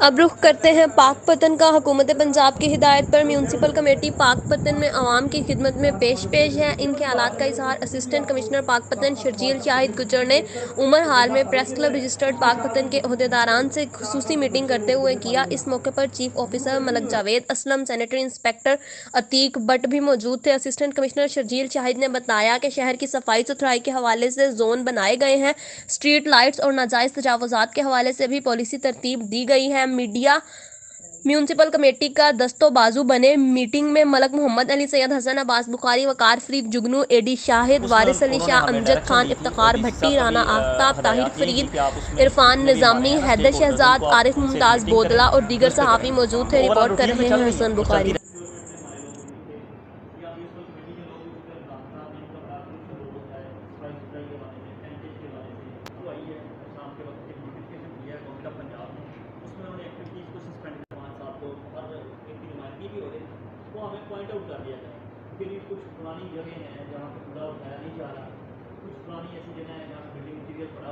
अब रुख करते हैं पाकपतन का। हुकूमत पंजाब की हिदायत पर म्यूनसिपल कमेटी पाकपतन में अवाम की खिदमत में पेश है। इन ख्यालात का इजहार असिस्टेंट कमिश्नर पाकपतन शर्जील शाहिद गुजर ने उमर हाल में प्रेस क्लब रजिस्टर्ड पाकपतन के अहदेदारान से खुसूसी मीटिंग करते हुए किया। इस मौके पर chief officer Malak Javed Aslam, sanitary inspector Atiq Bhatt भी मौजूद थे। असिस्टेंट कमिश्नर शर्जील शाहिद ने बताया कि शहर की सफाई सुथराई के हवाले से जोन बनाए गए हैं। स्ट्रीट लाइट्स और नाजायज तजावुजात के हवाले से भी पॉलिसी तरतीब दी गई है। मीडिया म्यूनसिपल कमेटी का दस्तो बाजू बने। मीटिंग में मलक मोहम्मद अली, सैयद हसन अब्बास बुखारी, वकार फरीद जुगनू, एडी शाहिद, उसमें वारिस अली उन्होंने शाह, हमें अमजद डायरेक्शन खान, दी थी और इफ्तिखार डीसी भट्टी, साहब का राना भी आफ्ताब, ताहिर हदायत यही थी फरीद, कि आप उसमें इरफान जितने भी हमारे निजामी, हैं ना हैदर स्टेक होल्डर्स शहजाद, उनको आप आरिफ उनसे एक मुमताज मीटिंग करें बोदला और फिर दीगर उस पर करें। सहाफ़ी मौजूद थे। तो ओवरऑल रिपोर्ट कर रूटीन तो रहे चल हैं रही है हसन और चलती बुखारी। वो हमें पॉइंट आउट कर दिया जाए क्योंकि कुछ पुरानी जगह हैं जहाँ पे कूड़ा उठाया नहीं जा रहा, कुछ पुरानी ऐसी जगह है जहाँ बिल्डिंग मटीरियल पड़ा